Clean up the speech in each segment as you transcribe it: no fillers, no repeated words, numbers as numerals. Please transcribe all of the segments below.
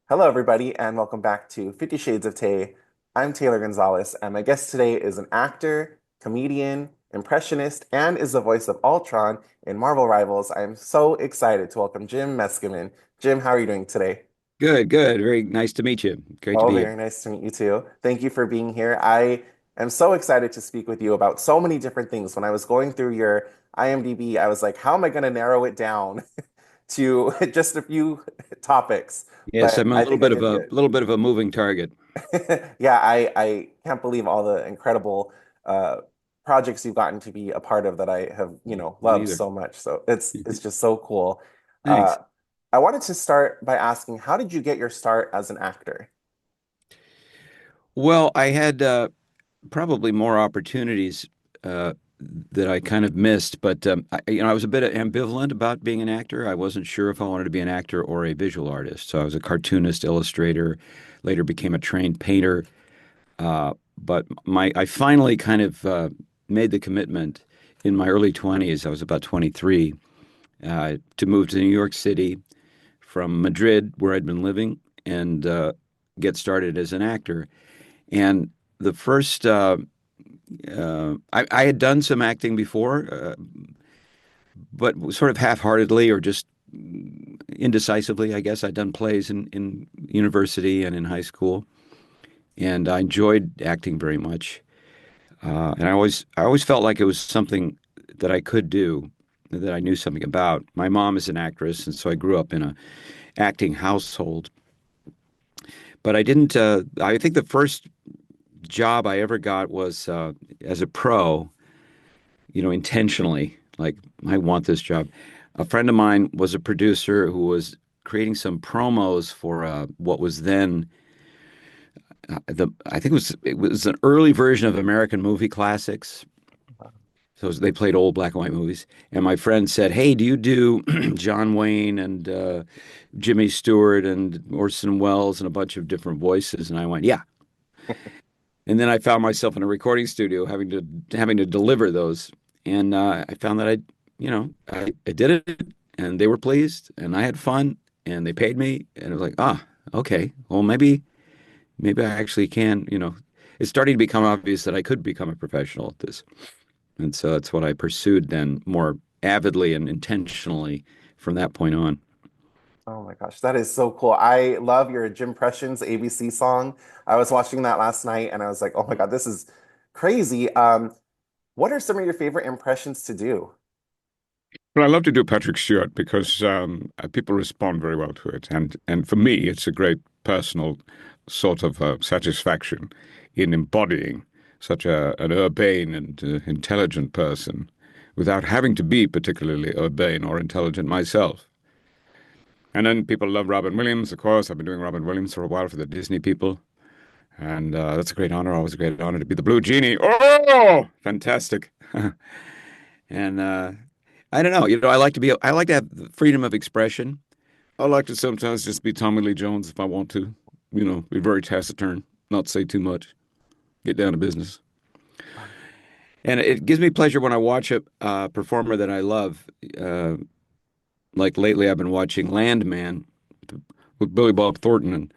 Hello, everybody, and welcome back to 50 Shades of Tay. I'm Taylor Gonzalez, and my guest today is an actor, comedian, impressionist, and is the voice of Ultron in Marvel Rivals. I am so excited to welcome Jim Meskimen. Jim, how are you doing today? Good, good. Very nice to meet you. Great to Oh, be here. very nice to meet you too. Thank you for being here. I am so excited to speak with you about so many different things. When I was going through your IMDb, I was like, how am I going to narrow it down to just a few topics? Yes, But I'm a I little think I bit of did a good. little bit of a moving target. Yeah, I can't believe all the incredible uh, projects you've gotten to be a part of that I have, Me loved neither. so much. So it's just so cool. Uh, Thanks. I wanted to start by asking, how did you get your start as an actor? Well, I had probably more opportunities uh, that I kind of missed, but I was a bit ambivalent about being an actor. I wasn't sure if I wanted to be an actor or a visual artist. So I was a cartoonist, illustrator, later became a trained painter. But I finally kind of made the commitment in my early 20s. I was about 23 to move to New York City from Madrid, where I'd been living, and get started as an actor. And the first, I had done some acting before, but sort of half-heartedly or just indecisively, I guess. I'd done plays in university and in high school, and I enjoyed acting very much. And I always felt like it was something that I could do, that I knew something about. My mom is an actress, and so I grew up in a acting household. But I didn't. I think the first job I ever got was as a pro. Intentionally, like I want this job. A friend of mine was a producer who was creating some promos for what was then I think it was an early version of American movie classics. So they played old black and white movies. And my friend said, "Hey, do you do John Wayne and Jimmy Stewart and Orson Welles and a bunch of different voices?" And I went, "Yeah." And then I found myself in a recording studio having to deliver those. And I found that I did it, and they were pleased, and I had fun, and they paid me, and it was like, okay, well maybe I actually can. It's starting to become obvious that I could become a professional at this. And so that's what I pursued then more avidly and intentionally from that point on. Oh my gosh, that is so cool. I love your Jim Pressions ABC song. I was watching that last night and I was like, oh my God, this is crazy. What are some of your favorite impressions to do? Well, I love to do Patrick Stewart because people respond very well to it, and for me, it's a great personal sort of satisfaction in embodying such an urbane and intelligent person without having to be particularly urbane or intelligent myself. And then people love Robin Williams, of course. I've been doing Robin Williams for a while for the Disney people, and that's a great honor. Always a great honor to be the Blue Genie. Oh, fantastic! And I don't know. I like to have the freedom of expression. I like to sometimes just be Tommy Lee Jones if I want to. Be very taciturn, not say too much, get down to business. And it gives me pleasure when I watch a performer that I love. Uh, like lately, I've been watching Landman with Billy Bob Thornton,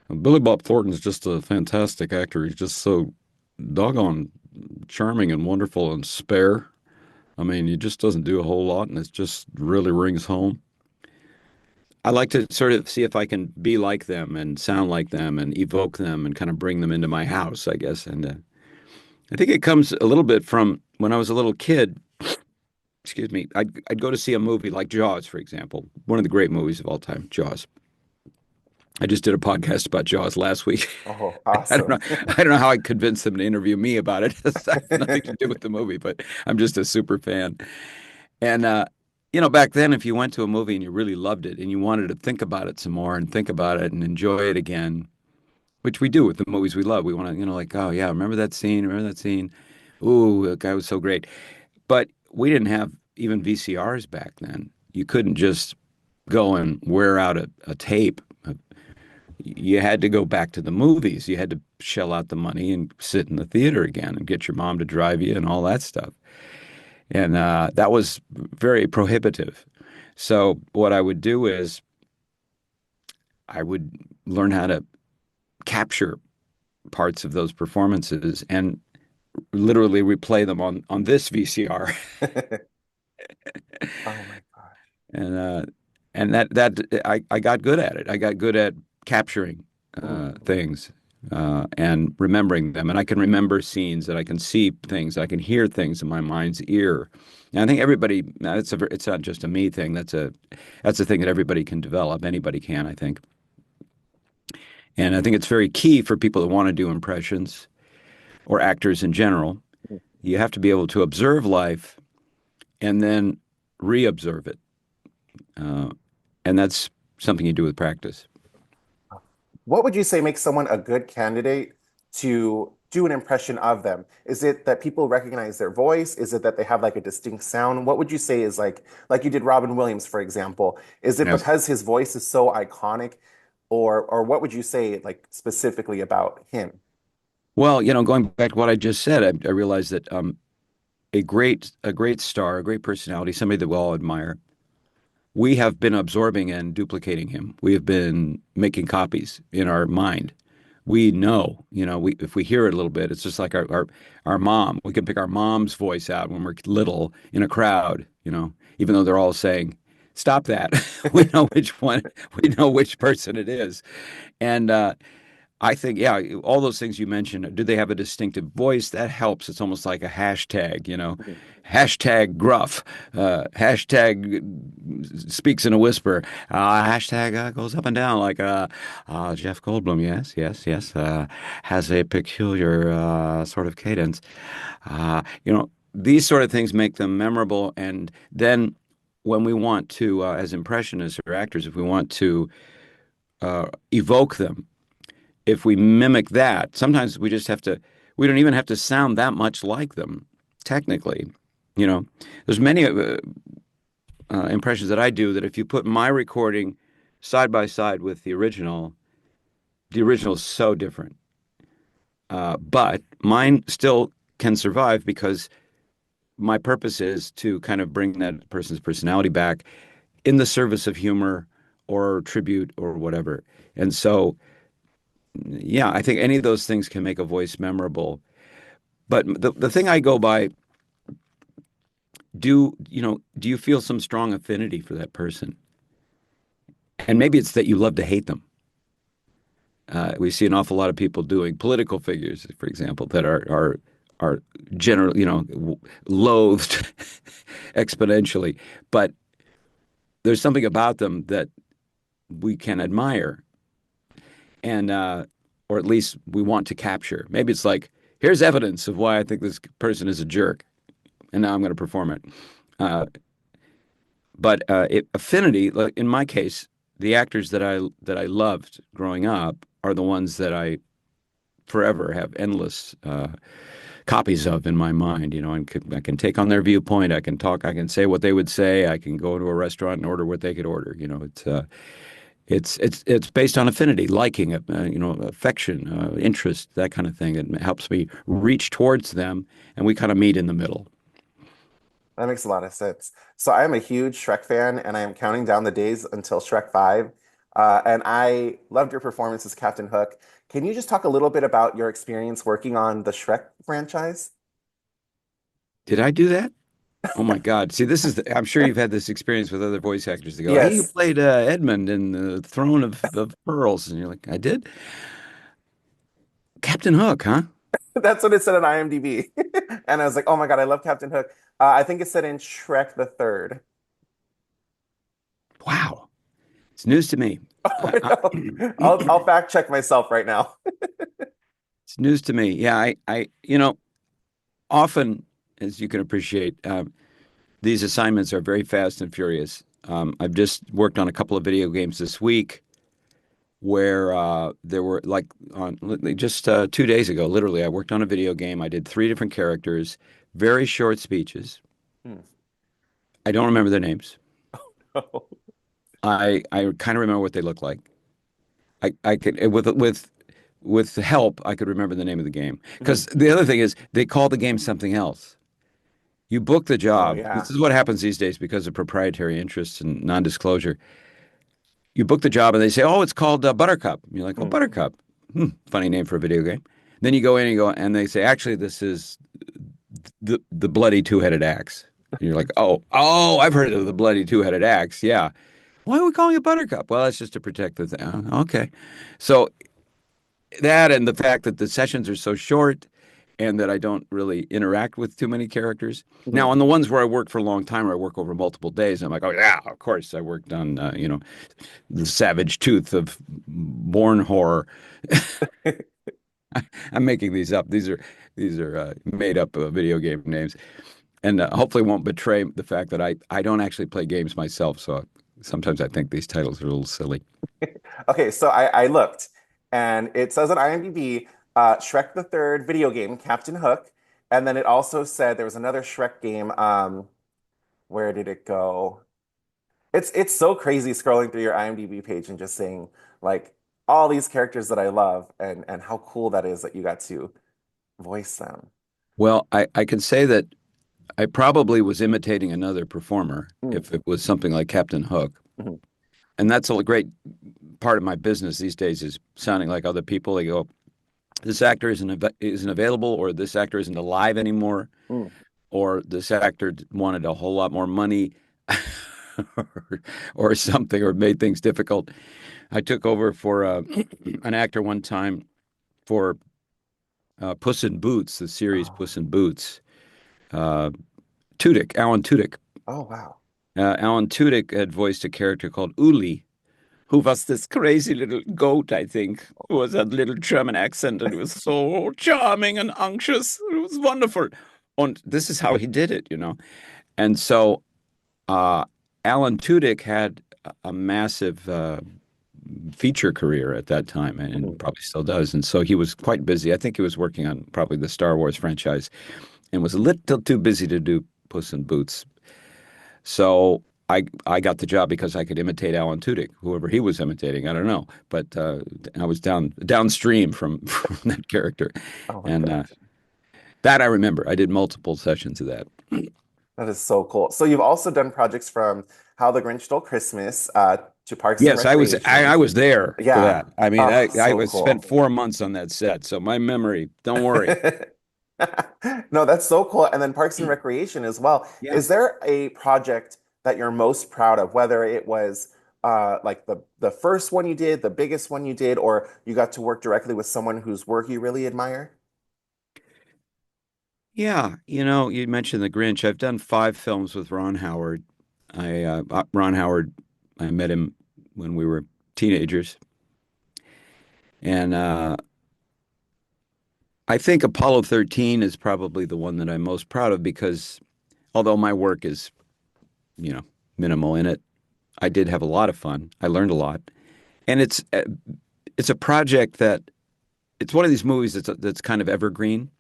and Billy Bob Thornton's just a fantastic actor. He's just so doggone charming and wonderful and spare. I mean, he just doesn't do a whole lot, and it just really rings home. I like to sort of see if I can be like them and sound like them and evoke them and kind of bring them into my house, I guess. And I think it comes a little bit from when I was a little kid. Excuse me. I'd go to see a movie like Jaws, for example, one of the great movies of all time, Jaws. I just did a podcast about Jaws last week. Oh, I don't know. awesome. I don't know how I convinced them to interview me about it. It's nothing to do with the movie, but I'm just a super fan. And back then, if you went to a movie and you really loved it and you wanted to think about it some more and think about it and enjoy it again, which we do with the movies we love, we want to, like, oh yeah, remember that scene? Remember that scene? Ooh, that guy was so great. But we didn't have even VCRs back then. You couldn't just go and wear out a tape. You had to go back to the movies. You had to shell out the money and sit in the theater again and get your mom to drive you and all that stuff. And that was very prohibitive. So what I would do is I would learn how to capture parts of those performances and literally replay them on this VCR. Oh my gosh. and I got good at it. I got good at capturing Mm. things and remembering them. And I can remember scenes, and I can see things, I can hear things in my mind's ear. And I think everybody, it's not just a me thing. That's a thing that everybody can develop. Anybody can, I think. And I think it's very key for people that want to do impressions or actors in general. You have to be able to observe life and then re-observe it. Uh, and that's something you do with practice. What would you say makes someone a good candidate to do an impression of them? Is it that people recognize their voice? Is it that they have like a distinct sound? What would you say is like you did Robin Williams, for example? Is it Yes. because his voice is so iconic, or what would you say like specifically about him? Well, going back to what I just said, I realized that a great star, a great personality, somebody that we all admire, we have been absorbing and duplicating him. We have been making copies in our mind. We know, if we hear it a little bit, it's just like our mom. We can pick our mom's voice out when we're little in a crowd, even though they're all saying, "Stop that." We know which one, we know which person it is. And I think, yeah, all those things you mentioned, do they have a distinctive voice? That helps. It's almost like a hashtag, hashtag gruff, hashtag speaks in a whisper, hashtag goes up and down like Jeff Goldblum. Yes, yes, yes, has a peculiar sort of cadence. These sort of things make them memorable. And then when we want to, as impressionists or actors, if we want to evoke them, if we mimic that, sometimes we don't even have to sound that much like them, technically. You know, there's many impressions that I do that if you put my recording side by side with the original is so different. But mine still can survive because my purpose is to kind of bring that person's personality back in the service of humor or tribute or whatever. And so, yeah, I think any of those things can make a voice memorable. But the thing I go by, do you feel some strong affinity for that person? And maybe it's that you love to hate them. We see an awful lot of people doing political figures, for example, that are generally, loathed exponentially. But there's something about them that we can admire, and or at least we want to capture. Maybe it's like, here's evidence of why I think this person is a jerk, and now I'm going to perform it. Uh, but affinity, like in my case, the actors that I loved growing up are the ones that I forever have endless copies of in my mind. I can take on their viewpoint. I can talk. I can say what they would say. I can go to a restaurant and order what they could order. It's based on affinity, liking, affection, interest, that kind of thing. It helps me reach towards them, and we kind of meet in the middle. That makes a lot of sense. So I am a huge Shrek fan, and I am counting down the days until Shrek 5. And I loved your performance as Captain Hook. Can you just talk a little bit about your experience working on the Shrek franchise? Did I do that? Oh my God! See, I'm sure you've had this experience with other voice actors. They go, "Hey, you Yes, played Edmund in the Throne of Pearls," and you're like, "I did." Captain Hook, huh? that's what it said on IMDb. And I was like, oh my God, I love Captain Hook. I think it said in Shrek the Third. Wow, it's news to me. Oh, I, I I, know. I'll fact check myself right now. it's news to me. Yeah, often, as you can appreciate, these assignments are very fast and furious. I've just worked on a couple of video games this week where there were like on just 2 days ago, literally, I worked on a video game. I did three different characters, very short speeches. Hmm. I don't remember their names. Oh, I kind of remember what they look like. I could with help, I could remember the name of the game. mhm. Because the other thing is they call the game something else. You book the Oh, job. yeah. This is what happens these days because of proprietary interests and non-disclosure. you book the job and they say, "Oh, it's called Buttercup." And you're like, "Oh, Mm. Buttercup, funny name for a video game." Then you go in and and they say, "Actually, this is the bloody two-headed axe." And you're like, "Oh, I've heard of the bloody two-headed axe. Yeah. Why are we calling it Buttercup?" Well, it's just to protect the thing. Okay. So that and the fact that the sessions are so short and that I don't really interact with too many characters. Now, Mhm. on the ones where I work for a long time or I work over multiple days, I'm like, oh yeah, of course, I worked on the Savage Tooth of Born Horror. I'm making these up. These are made up video game names, and hopefully won't betray the fact that I don't actually play games myself. So sometimes I think these titles are a little silly. Okay, so I looked, and it says on IMDb, Shrek the Third video game, Captain Hook, and then it also said there was another Shrek game. Where did it go? It's so crazy scrolling through your IMDb page and just seeing like all these characters that I love and how cool that is that you got to voice them. Well, I can say that I probably was imitating another performer Mm, if it was something like Captain Hook. mhm, And that's a great part of my business these days is sounding like other people. They go, this actor isn't available, or this actor isn't alive anymore, mm. or this actor wanted a whole lot more money, or, or something, or made things difficult. I took over for an actor one time for Puss in Boots, the series Oh, Puss in Boots. Uh, Alan Tudyk. oh wow. Alan Tudyk had voiced a character called Uli, who was this crazy little goat, I think, who was a little German accent and it was so charming and unctuous. It was wonderful. And this is how he did it. And so uh, Alan Tudyk had a massive feature career at that time and Mhm. probably still does. And so he was quite busy. I think he was working on probably the Star Wars franchise and was a little too busy to do Puss in Boots. So I got the job because I could imitate Alan Tudyk, whoever he was imitating. I don't know, but I was downstream from, from that character, Oh my and gosh. that I remember. I did multiple sessions of that. That is so cool. So you've also done projects from How the Grinch Stole Christmas to Parks and Yes, I Recreation. was there for Yeah. that. I mean, Oh, I so was spent cool. 4 months on that set, so my memory. Don't worry. No, that's so cool. And then Parks and Recreation as well. Yeah. Is there a project that you're most proud of, whether it was like the first one you did, the biggest one you did, or you got to work directly with someone whose work you really admire? Yeah, you mentioned The Grinch. I've done 5 films with Ron Howard. Ron Howard, I met him when we were teenagers, and I think Apollo 13 is probably the one that I'm most proud of because although my work is, you know, minimal in it, I did have a lot of fun. I learned a lot, and it's a project that it's one of these movies that's kind of evergreen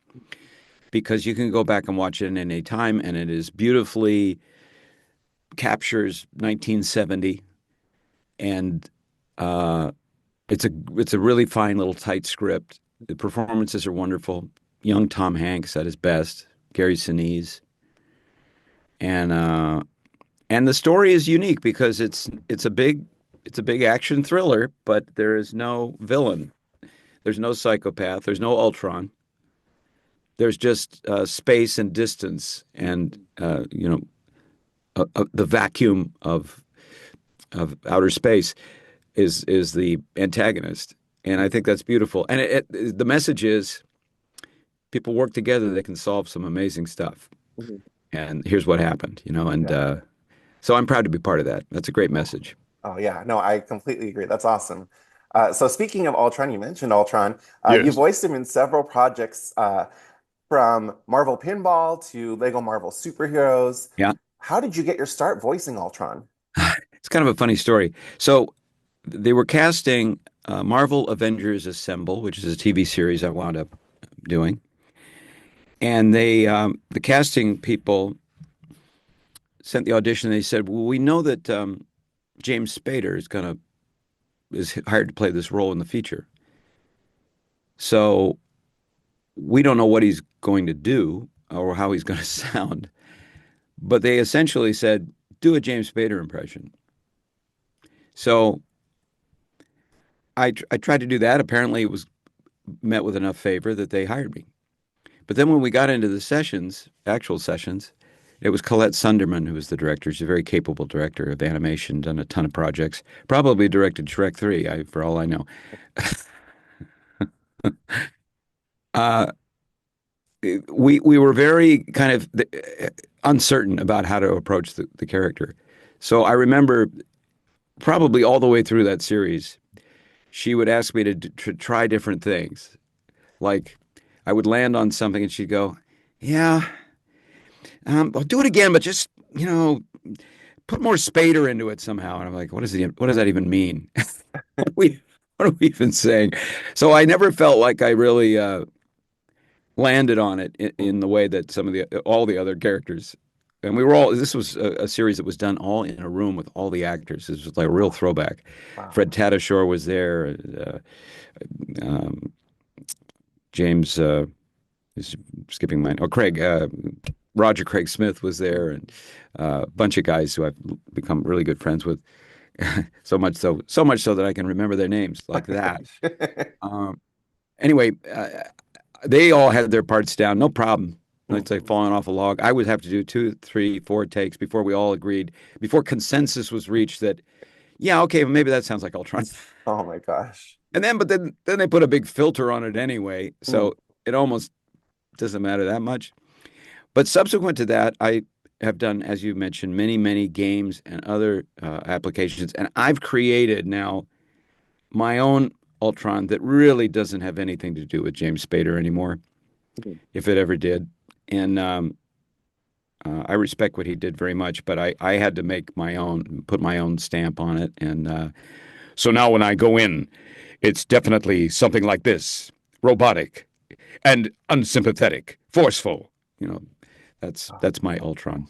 because you can go back and watch it in any time, and it is beautifully captures 1970, and uh, it's a really fine little tight script. The performances are wonderful. Young Tom Hanks at his best, Gary Sinise, and the story is unique because it's a big action thriller, but there is no villain. There's no psychopath. There's no Ultron. There's just space and distance, and the vacuum of outer space is the antagonist, and I think that's beautiful. And the message is people work together; they can solve some amazing stuff. Mhm. And here's what happened. And Yeah. so I'm proud to be part of that. That's a great message. Oh yeah, no, I completely agree. That's awesome. So speaking of Ultron, you mentioned Ultron. You Yes. voiced him in several projects, from Marvel Pinball to Lego Marvel Superheroes. Yeah, How did you get your start voicing Ultron? it's kind of a funny story. So they were casting Marvel Avengers Assemble, which is a TV series I wound up doing, and the casting people sent the audition. They said, "Well, we know that James Spader is hired to play this role in the feature, so we don't know what he's going to do or how he's going to sound." But they essentially said, "Do a James Spader impression." So I tried to do that. Apparently, it was met with enough favor that they hired me. But then when we got into the sessions, actual sessions, it was Colette Sunderman who was the director. She's a very capable director of animation, done a ton of projects. Probably directed Shrek 3, for all I know. Uh, we were very kind of uncertain about how to approach the character. So I remember probably all the way through that series, she would ask me to try different things. Like I would land on something and she'd go, "Yeah, I'll do it again, but just, put more Spader into it somehow." And I'm like, what does that even mean? What are we even saying? So I never felt like I really landed on it in the way that all the other characters. And this was a series that was done all in a room with all the actors. This was like a real throwback. Wow. Fred Tatasciore was there. Um, James, skipping mine. Oh, Roger Craig Smith was there, and a bunch of guys who I've become really good friends with. So much so that I can remember their names like that. Um, anyway, they all had their parts down, no problem. It's like falling off a log. I would have to do 2, 3, 4 takes before we all agreed, before consensus was reached that, yeah, okay, maybe that sounds like Ultron. Oh my gosh. But then they put a big filter on it anyway, Mm. so it almost doesn't matter that much. But subsequent to that, I have done, as you mentioned, many, many games and other applications, and I've created now my own Ultron that really doesn't have anything to do with James Spader anymore, Mm. if it ever did. And I respect what he did very much, but I had to make my own, put my own stamp on it. And So now when I go in, it's definitely something like this: robotic and unsympathetic, forceful. you know, that's my Ultron.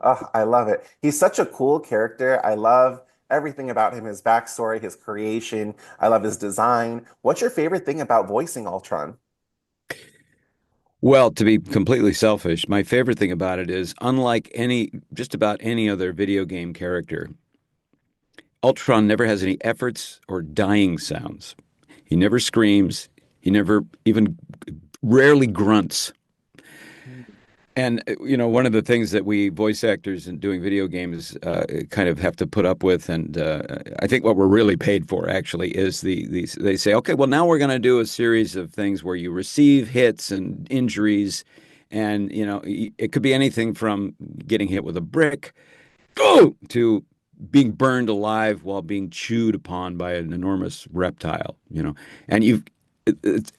Oh, I love it. He's such a cool character. I love everything about him, his backstory, his creation. I love his design. What's your favorite thing about voicing Ultron? Well, to be completely selfish, my favorite thing about it is, unlike just about any other video game character, Ultron never has any efforts or dying sounds. He never screams. He never even rarely grunts. And one of the things that we voice actors in doing video games kind of have to put up with, and I think what we're really paid for actually is these. They say, okay, well now we're going to do a series of things where you receive hits and injuries, and it could be anything from getting hit with a brick, to being burned alive while being chewed upon by an enormous reptile. And it,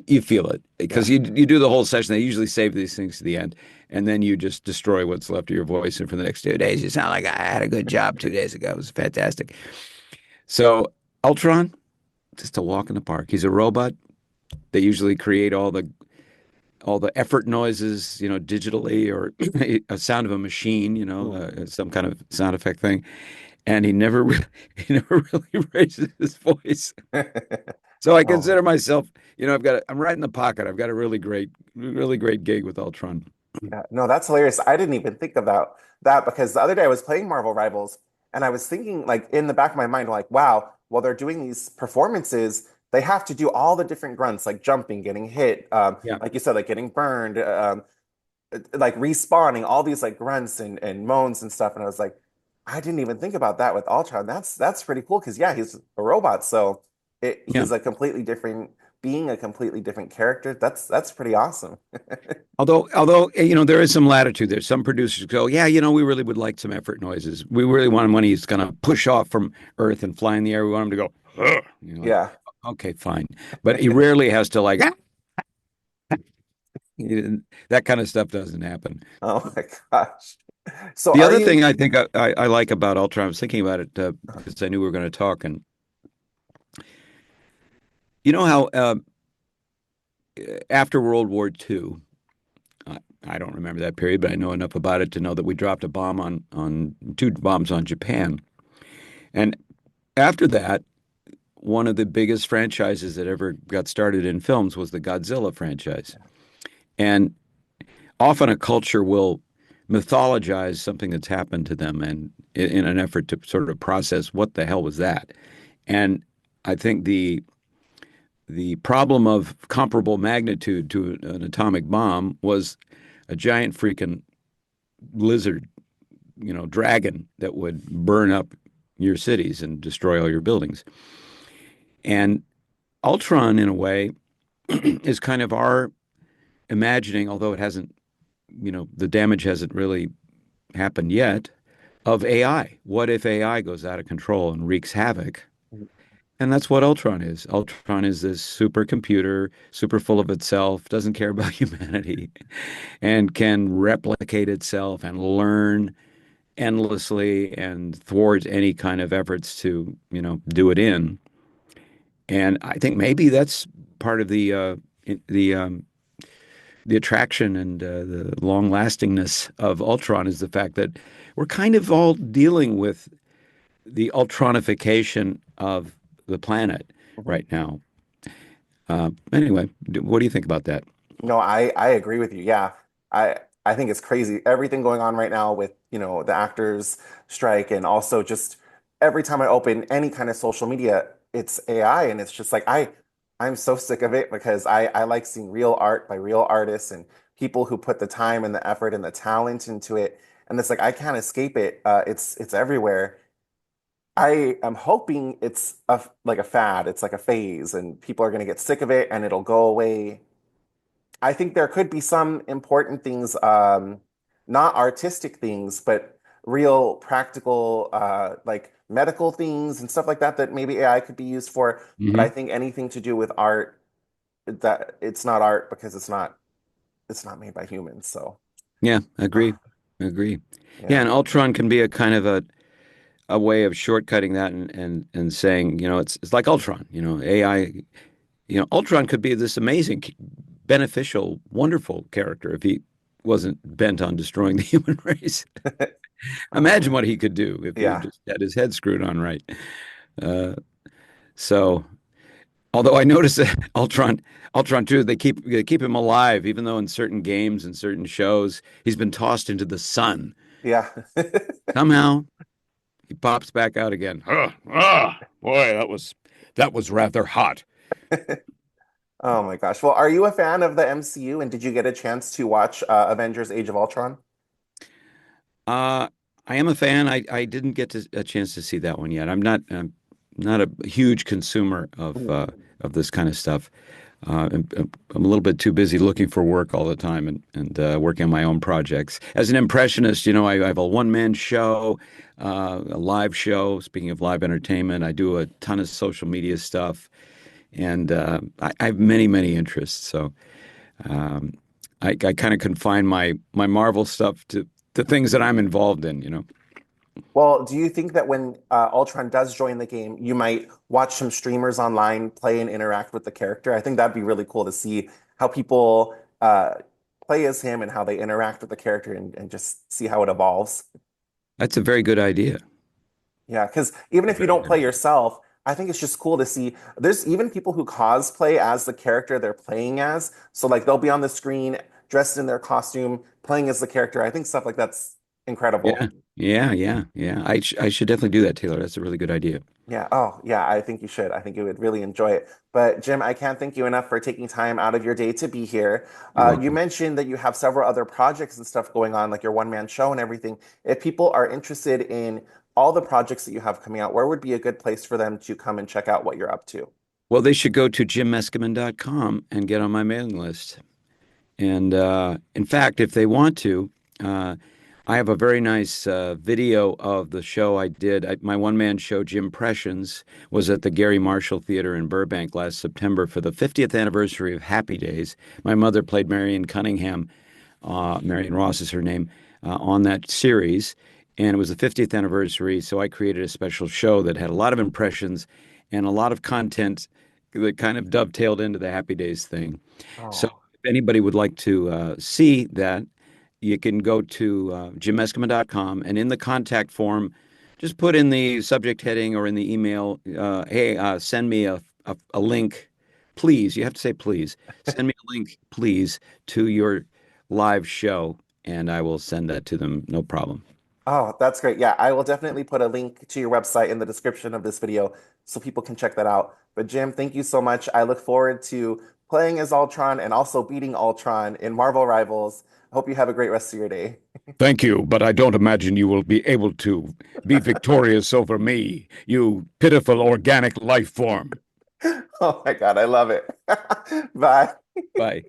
you feel it Yeah. because you do the whole session. They usually save these things to the end, and then you just destroy what's left of your voice. And for the next 2 days, you sound like I had a good job 2 days ago. It was fantastic. So Ultron, just a walk in the park. He's a robot. They usually create all the effort noises, digitally, or a sound of a machine, Mm. some kind of sound effect thing. And he never he never really raises his voice. So I Oh, consider myself, I'm right in the pocket. I've got a really great gig with Ultron. yeah. No, that's hilarious. I didn't even think about that because the other day I was playing Marvel Rivals and I was thinking, like, in the back of my mind, like, wow, while they're doing these performances, they have to do all the different grunts, like jumping, getting hit, Yeah. like you said, like getting burned, like respawning, all these like grunts and moans and stuff. And I was like, I didn't even think about that with Ultron. That's pretty cool because yeah, he's a robot, so Yeah. he's a completely different being, a completely different character. That's pretty awesome. Although there is some latitude there. Some producers go, yeah, we really would like some effort noises. We really want him when he's going to push off from Earth and fly in the air. We want him to go, "Ugh." Like, Yeah. okay, fine. But he rarely has to like, that kind of stuff doesn't happen. Oh my gosh. So The are other you? thing I think I like about Ultron, I was thinking about it because I knew we were going to talk, and you know how after World War II, I don't remember that period, but I know enough about it to know that we dropped a bomb on 2 bombs on Japan. And after that, one of the biggest franchises that ever got started in films was the Godzilla franchise. And often a culture will mythologize something that's happened to them and in an effort to sort of process what the hell was that. And I think the problem of comparable magnitude to an atomic bomb was a giant freaking lizard, dragon that would burn up your cities and destroy all your buildings. And Ultron, in a way, is kind of our imagining, although it hasn't, the damage hasn't really happened yet, of AI. What if AI goes out of control and wreaks havoc? And that's what Ultron is. Ultron is this supercomputer, super full of itself, doesn't care about humanity, and can replicate itself and learn endlessly and thwart any kind of efforts to, do it in. And I think maybe that's part of the the attraction and the long lastingness of Ultron is the fact that we're kind of all dealing with the Ultronification of the planet Mhm. right now. Anyway, what do you think about that? No, I agree with you. Yeah. I think it's crazy. Everything going on right now with, the actors strike and also just every time I open any kind of social media, it's AI and it's just like I'm so sick of it because I like seeing real art by real artists and people who put the time and the effort and the talent into it. And it's like I can't escape it. It's everywhere. I am hoping it's like a fad. It's like a phase and people are going to get sick of it and it'll go away. I think there could be some important things, not artistic things, but real practical, like medical things and stuff like that, that maybe AI could be used for. But I Hmm. think anything to do with art, that it's not art because it's not made by humans. So, Yeah, uh, agree, agree. Yeah, yeah, and Ultron can be a kind of a way of shortcutting that and saying, it's like Ultron, AI, Ultron could be this amazing, beneficial, wonderful character if he wasn't bent on destroying the human race. oh Imagine man, what he could do if he yeah. just had his head screwed on right. Uh, so, although I noticed that Ultron 2, they keep him alive, even though in certain games and certain shows he's been tossed into the sun. Yeah. Somehow he pops back out again. Boy, that was rather hot. Oh my gosh. Well, are you a fan of the MCU and did you get a chance to watch Avengers Age of Ultron? Uh, I am a fan. I didn't get a chance to see that one yet. I'm not a huge consumer Mhm. of this kind of stuff. I'm a little bit too busy looking for work all the time and working on my own projects. As an impressionist, I have a one-man show, a live show. Speaking of live entertainment, I do a ton of social media stuff, and I have many, many interests. So um, I kind of confine my Marvel stuff to things that I'm involved in. Well, do you think that when Ultron does join the game, you might watch some streamers online play and interact with the character? I think that'd be really cool to see how people play as him and how they interact with the character and just see how it evolves. That's a very good idea. Yeah, because even A if you very don't good play idea. yourself, I think it's just cool to see. There's even people who cosplay as the character they're playing as. So like they'll be on the screen dressed in their costume, playing as the character. I think stuff like that's incredible. Yeah, yeah, yeah, yeah. I should definitely do that, Taylor. That's a really good idea. Yeah. Oh, yeah. I think you should. I think you would really enjoy it. But Jim, I can't thank you enough for taking time out of your day to be here. You're You welcome. mentioned that you have several other projects and stuff going on, like your one-man show and everything. If people are interested in all the projects that you have coming out, where would be a good place for them to come and check out what you're up to? Well, they should go to jimmeskimen.com and get on my mailing list. And in fact, if they want to, uh, I have a very nice video of the show I did. My one-man show, Jim Impressions, was at the Gary Marshall Theater in Burbank last September for the 50th anniversary of Happy Days. My mother played Marion Cunningham. Marion Ross is her name, on that series. And it was the 50th anniversary, so I created a special show that had a lot of impressions and a lot of content that kind of dovetailed into the Happy Days thing. So Oh, if anybody would like to see that, you can go to jimmeskimen.com and in the contact form, just put in the subject heading or in the email, hey, send me a link, please. You have to say please. Send me a link, please, to your live show, and I will send that to them. No problem. Oh, that's great. Yeah, I will definitely put a link to your website in the description of this video so people can check that out. But Jim, thank you so much. I look forward to playing as Ultron and also beating Ultron in Marvel Rivals. I hope you have a great rest of your day. Thank you, but I don't imagine you will be able to be victorious over me, you pitiful organic life form. Oh my God, I love it. Bye. Bye.